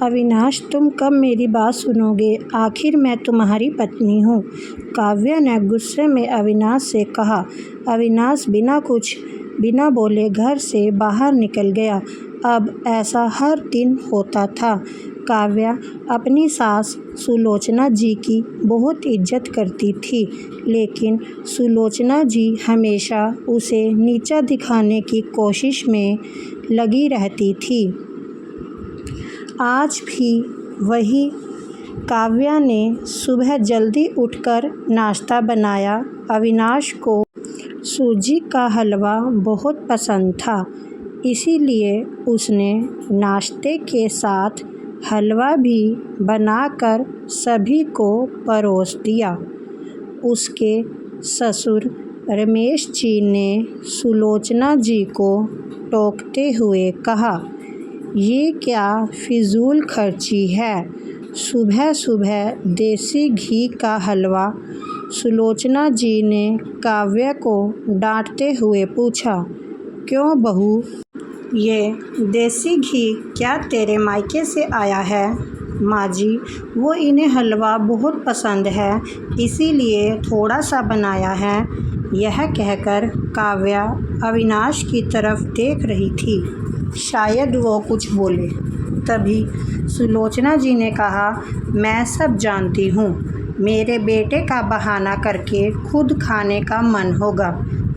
अविनाश, तुम कब मेरी बात सुनोगे? आखिर मैं तुम्हारी पत्नी हूँ। काव्या ने गुस्से में अविनाश से कहा। अविनाश बिना बोले घर से बाहर निकल गया। अब ऐसा हर दिन होता था। काव्या अपनी सास सुलोचना जी की बहुत इज्जत करती थी, लेकिन सुलोचना जी हमेशा उसे नीचा दिखाने की कोशिश में लगी रहती थी। आज भी वही। काव्या ने सुबह जल्दी उठकर नाश्ता बनाया। अविनाश को सूजी का हलवा बहुत पसंद था, इसीलिए उसने नाश्ते के साथ हलवा भी बनाकर सभी को परोस दिया। उसके ससुर रमेश जी ने सुलोचना जी को टोकते हुए कहा, ये क्या फिजूल खर्ची है, सुबह सुबह देसी घी का हलवा। सुलोचना जी ने काव्या को डांटते हुए पूछा, क्यों बहू, ये देसी घी क्या तेरे मायके से आया है? माँ जी, वो इन्हें हलवा बहुत पसंद है, इसीलिए थोड़ा सा बनाया है। यह कहकर काव्या अविनाश की तरफ देख रही थी, शायद वो कुछ बोले। तभी सुलोचना जी ने कहा, मैं सब जानती हूँ, मेरे बेटे का बहाना करके खुद खाने का मन होगा।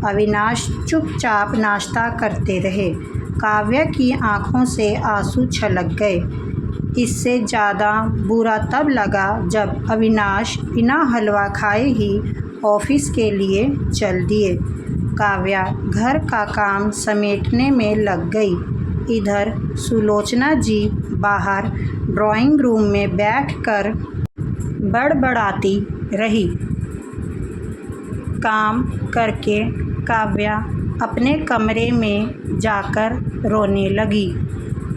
अविनाश चुपचाप नाश्ता करते रहे। काव्या की आंखों से आंसू छलक गए। इससे ज़्यादा बुरा तब लगा जब अविनाश बिना हलवा खाए ही ऑफिस के लिए चल दिए। काव्या घर का काम समेटने में लग गई। इधर सुलोचना जी बाहर ड्राइंग रूम में बैठकर बड़बड़ाती रही। काम करके काव्या अपने कमरे में जाकर रोने लगी।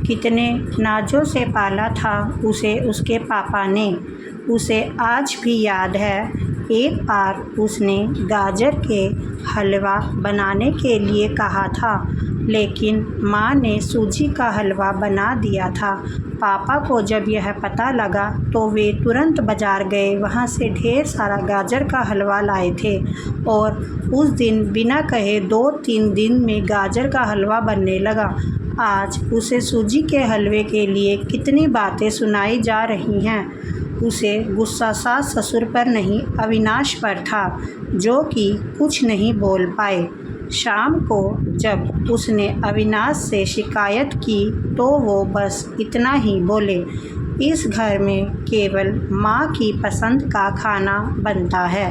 कितने नाजों से पाला था उसे उसके पापा ने। उसे आज भी याद है, एक बार उसने गाजर के हलवा बनाने के लिए कहा था, लेकिन माँ ने सूजी का हलवा बना दिया था। पापा को जब यह पता लगा तो वे तुरंत बाज़ार गए, वहाँ से ढेर सारा गाजर का हलवा लाए थे और उस दिन बिना कहे 2-3 दिन में गाजर का हलवा बनने लगा। आज उसे सूजी के हलवे के लिए कितनी बातें सुनाई जा रही हैं। उसे गुस्सा सास ससुर पर नहीं, अविनाश पर था, जो कि कुछ नहीं बोल पाए। शाम को जब उसने अविनाश से शिकायत की तो वो बस इतना ही बोले, इस घर में केवल माँ की पसंद का खाना बनता है,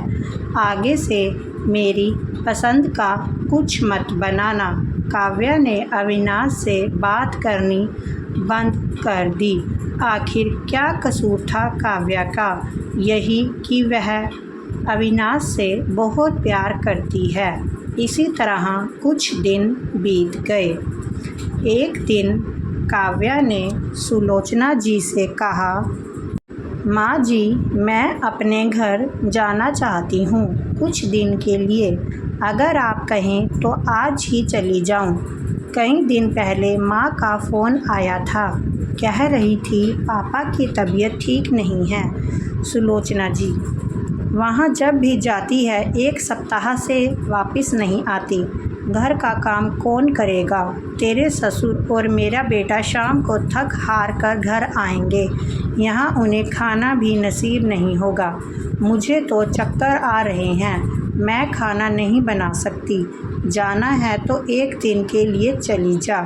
आगे से मेरी पसंद का कुछ मत बनाना। काव्या ने अविनाश से बात करनी बंद कर दी। आखिर क्या कसूर था काव्या का? यही कि वह अविनाश से बहुत प्यार करती है। इसी तरह कुछ दिन बीत गए। एक दिन काव्या ने सुलोचना जी से कहा, माँ जी, मैं अपने घर जाना चाहती हूँ कुछ दिन के लिए। अगर आप कहें तो आज ही चली जाऊँ। कई दिन पहले माँ का फ़ोन आया था, कह रही थी पापा की तबीयत ठीक नहीं है। सुलोचना जी वहाँ जब भी जाती है 1 सप्ताह से वापस नहीं आती। घर का काम कौन करेगा? तेरे ससुर और मेरा बेटा शाम को थक हार कर घर आएंगे। यहाँ उन्हें खाना भी नसीब नहीं होगा। मुझे तो चक्कर आ रहे हैं, मैं खाना नहीं बना सकती। जाना है तो 1 दिन के लिए चली जा।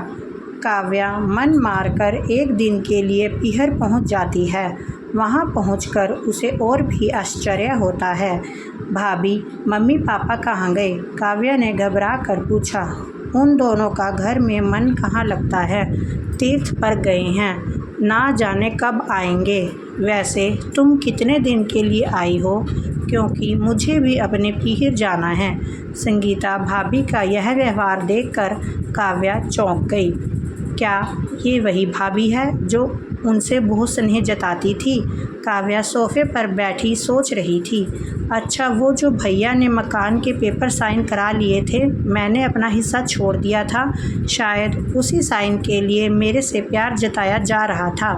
काव्या मन मारकर 1 दिन के लिए पीहर पहुँच जाती है। वहाँ पहुंचकर उसे और भी आश्चर्य होता है। भाभी, मम्मी पापा कहाँ गए? काव्या ने घबरा कर पूछा। उन दोनों का घर में मन कहाँ लगता है, तीर्थ पर गए हैं, ना जाने कब आएंगे। वैसे तुम कितने दिन के लिए आई हो? क्योंकि मुझे भी अपने पीहर जाना है। संगीता भाभी का यह व्यवहार देखकर काव्या चौंक गई। क्या ये वही भाभी है जो उनसे बहुत स्नेह जताती थी? काव्या सोफे पर बैठी सोच रही थी। अच्छा, वो जो भैया ने मकान के पेपर साइन करा लिए थे, मैंने अपना हिस्सा छोड़ दिया था, शायद उसी साइन के लिए मेरे से प्यार जताया जा रहा था।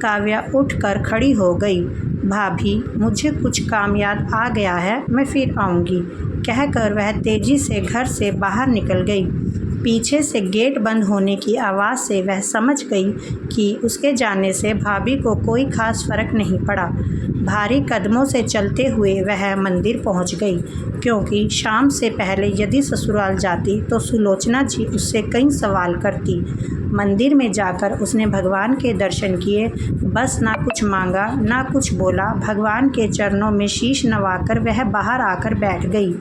काव्या उठकर खड़ी हो गई। भाभी, मुझे कुछ काम याद आ गया है, मैं फिर आऊँगी, कहकर वह तेज़ी से घर से बाहर निकल गई। पीछे से गेट बंद होने की आवाज़ से वह समझ गई कि उसके जाने से भाभी को कोई खास फर्क नहीं पड़ा। भारी कदमों से चलते हुए वह मंदिर पहुंच गई, क्योंकि शाम से पहले यदि ससुराल जाती तो सुलोचना जी उससे कई सवाल करती। मंदिर में जाकर उसने भगवान के दर्शन किए, बस ना कुछ मांगा ना कुछ बोला। भगवान के चरणों में शीश नवाकर वह बाहर आकर बैठ गई।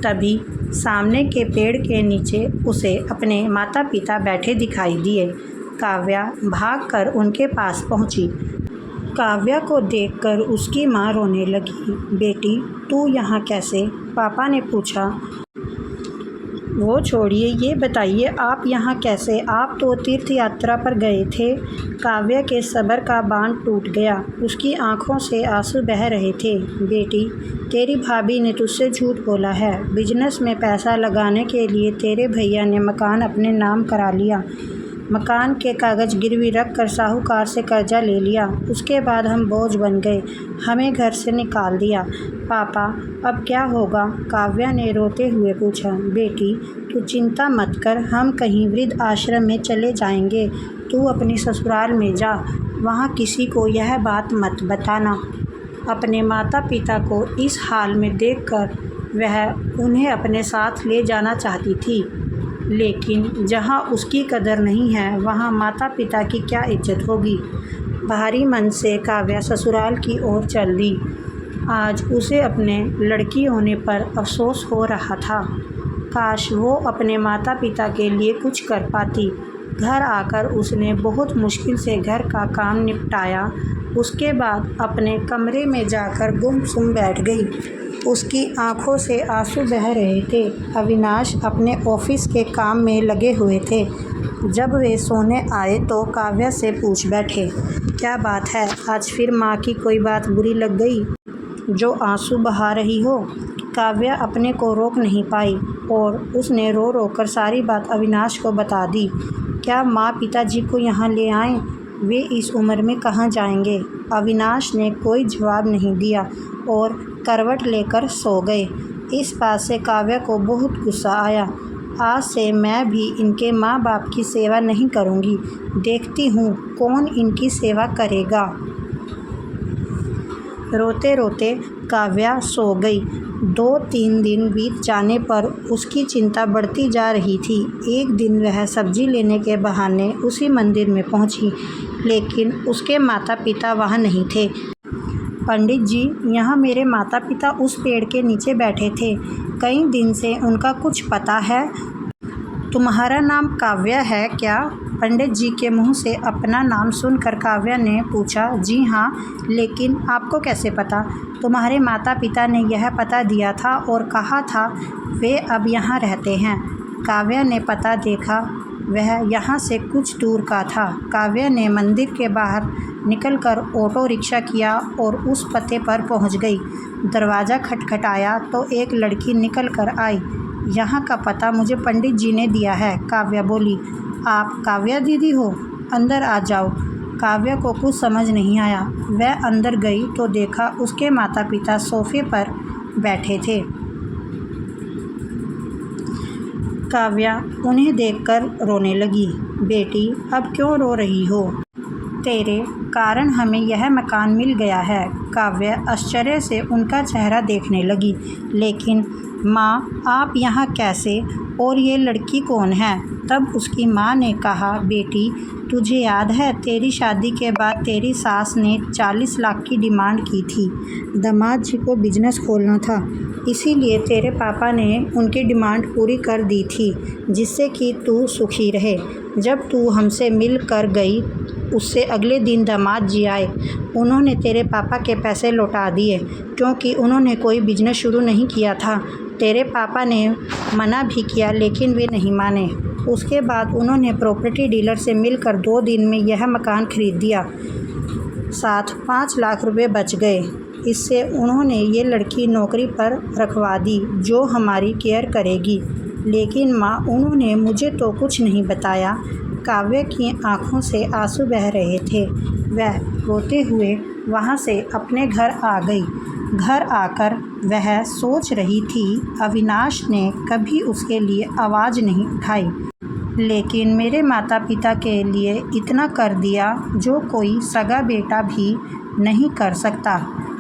तभी सामने के पेड़ के नीचे उसे अपने माता पिता बैठे दिखाई दिए। काव्या भागकर उनके पास पहुंची। काव्या को देखकर उसकी माँ रोने लगी। बेटी, तू यहाँ कैसे? पापा ने पूछा। वो छोड़िए, ये बताइए आप यहाँ कैसे? आप तो तीर्थ यात्रा पर गए थे। काव्या के सब्र का बांध टूट गया। उसकी आंखों से आंसू बह रहे थे। बेटी, तेरी भाभी ने तुझसे झूठ बोला है। बिजनेस में पैसा लगाने के लिए तेरे भैया ने मकान अपने नाम करा लिया। मकान के कागज़ गिरवी रख कर साहूकार से कर्जा ले लिया। उसके बाद हम बोझ बन गए, हमें घर से निकाल दिया। पापा, अब क्या होगा? काव्या ने रोते हुए पूछा। बेटी, तू चिंता मत कर, हम कहीं वृद्ध आश्रम में चले जाएंगे। तू अपने ससुराल में जा, वहाँ किसी को यह बात मत बताना। अपने माता पिता को इस हाल में देखकर वह उन्हें अपने साथ ले जाना चाहती थी, लेकिन जहाँ उसकी कदर नहीं है वहाँ माता पिता की क्या इज्जत होगी। भारी मन से काव्या ससुराल की ओर चल दी। आज उसे अपने लड़की होने पर अफसोस हो रहा था। काश वो अपने माता पिता के लिए कुछ कर पाती। घर आकर उसने बहुत मुश्किल से घर का काम निपटाया। उसके बाद अपने कमरे में जाकर गुमसुम बैठ गई। उसकी आंखों से आंसू बह रहे थे। अविनाश अपने ऑफिस के काम में लगे हुए थे। जब वे सोने आए तो काव्या से पूछ बैठे, क्या बात है, आज फिर माँ की कोई बात बुरी लग गई जो आंसू बहा रही हो? काव्या अपने को रोक नहीं पाई और उसने रो रो कर सारी बात अविनाश को बता दी। क्या माँ पिताजी को यहाँ ले आएं? वे इस उम्र में कहाँ जाएंगे? अविनाश ने कोई जवाब नहीं दिया और करवट लेकर सो गए। इस बात से काव्या को बहुत गुस्सा आया। आज से मैं भी इनके माँ बाप की सेवा नहीं करूँगी। देखती हूँ कौन इनकी सेवा करेगा। रोते रोते काव्या सो गई। 2-3 दिन बीत जाने पर उसकी चिंता बढ़ती जा रही थी। एक दिन वह सब्जी लेने के बहाने उसी मंदिर में पहुंची, लेकिन उसके माता पिता वहां नहीं थे। पंडित जी, यहाँ मेरे माता पिता उस पेड़ के नीचे बैठे थे। कई दिन से उनका कुछ पता है? तुम्हारा नाम काव्या है क्या? पंडित जी के मुंह से अपना नाम सुनकर काव्या ने पूछा। जी हाँ, लेकिन आपको कैसे पता? तुम्हारे माता पिता ने यह पता दिया था और कहा था वे अब यहाँ रहते हैं। काव्या ने पता देखा, वह यहाँ से कुछ दूर का था। काव्या ने मंदिर के बाहर निकलकर ऑटो रिक्शा किया और उस पते पर पहुँच गई। दरवाज़ा खटखटाया तो एक लड़की निकल कर आई। यहाँ का पता मुझे पंडित जी ने दिया है, काव्या बोली। आप काव्या दीदी हो? अंदर आ जाओ। काव्या को कुछ समझ नहीं आया। वह अंदर गई तो देखा उसके माता पिता सोफे पर बैठे थे। काव्या उन्हें देखकर रोने लगी। बेटी, अब क्यों रो रही हो? तेरे कारण हमें यह मकान मिल गया है। काव्या आश्चर्य से उनका चेहरा देखने लगी। लेकिन माँ, आप यहाँ कैसे? और ये लड़की कौन है? तब उसकी माँ ने कहा, बेटी, तुझे याद है तेरी शादी के बाद तेरी सास ने 40 लाख की डिमांड की थी। दामाद जी को बिजनेस खोलना था, इसीलिए तेरे पापा ने उनकी डिमांड पूरी कर दी थी, जिससे कि तू सुखी रहे। जब तू हमसे मिल कर गई उससे अगले दिन दामाद जी आए। उन्होंने तेरे पापा के पैसे लौटा दिए, क्योंकि उन्होंने कोई बिजनेस शुरू नहीं किया था। तेरे पापा ने मना भी किया लेकिन वे नहीं माने। उसके बाद उन्होंने प्रॉपर्टी डीलर से मिलकर 2 दिन में यह मकान खरीद दिया। साथ 5 लाख रुपए बच गए। इससे उन्होंने ये लड़की नौकरी पर रखवा दी जो हमारी केयर करेगी। लेकिन माँ, उन्होंने मुझे तो कुछ नहीं बताया। काव्या की आंखों से आंसू बह रहे थे। वह रोते हुए वहाँ से अपने घर आ गई। घर आकर वह सोच रही थी, अविनाश ने कभी उसके लिए आवाज़ नहीं उठाई, लेकिन मेरे माता पिता के लिए इतना कर दिया जो कोई सगा बेटा भी नहीं कर सकता।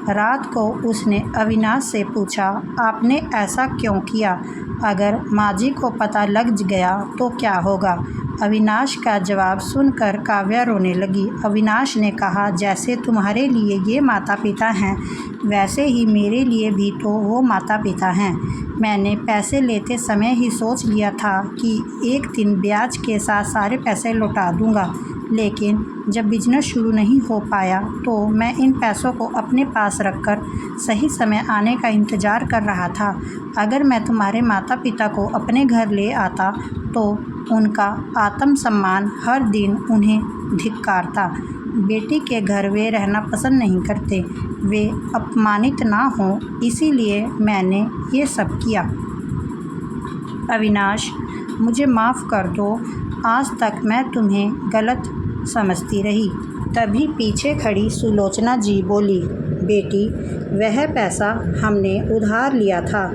रात को उसने अविनाश से पूछा, आपने ऐसा क्यों किया? अगर माँ जी को पता लग गया तो क्या होगा? अविनाश का जवाब सुनकर काव्या रोने लगी। अविनाश ने कहा, जैसे तुम्हारे लिए ये माता पिता हैं वैसे ही मेरे लिए भी तो वो माता पिता हैं। मैंने पैसे लेते समय ही सोच लिया था कि एक दिन ब्याज के साथ सारे पैसे लौटा दूंगा, लेकिन जब बिजनेस शुरू नहीं हो पाया तो मैं इन पैसों को अपने पास रखकर सही समय आने का इंतज़ार कर रहा था। अगर मैं तुम्हारे माता पिता को अपने घर ले आता तो उनका आत्मसम्मान हर दिन उन्हें धिक्कारता। बेटी के घर वे रहना पसंद नहीं करते, वे अपमानित ना हों, इसीलिए मैंने ये सब किया। अविनाश, मुझे माफ़ कर दो, आज तक मैं तुम्हें गलत समझती रही। तभी पीछे खड़ी सुलोचना जी बोली, बेटी, वह पैसा हमने उधार लिया था,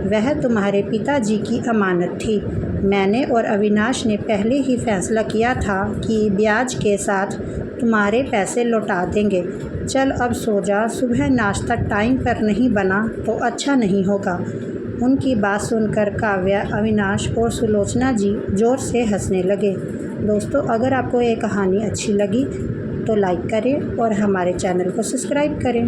वह तुम्हारे पिताजी की अमानत थी। मैंने और अविनाश ने पहले ही फैसला किया था कि ब्याज के साथ तुम्हारे पैसे लौटा देंगे। चल अब सो जा, सुबह नाश्ता टाइम पर नहीं बना तो अच्छा नहीं होगा। उनकी बात सुनकर काव्या, अविनाश और सुलोचना जी ज़ोर से हंसने लगे। दोस्तों, अगर आपको ये कहानी अच्छी लगी तो लाइक करें और हमारे चैनल को सब्सक्राइब करें।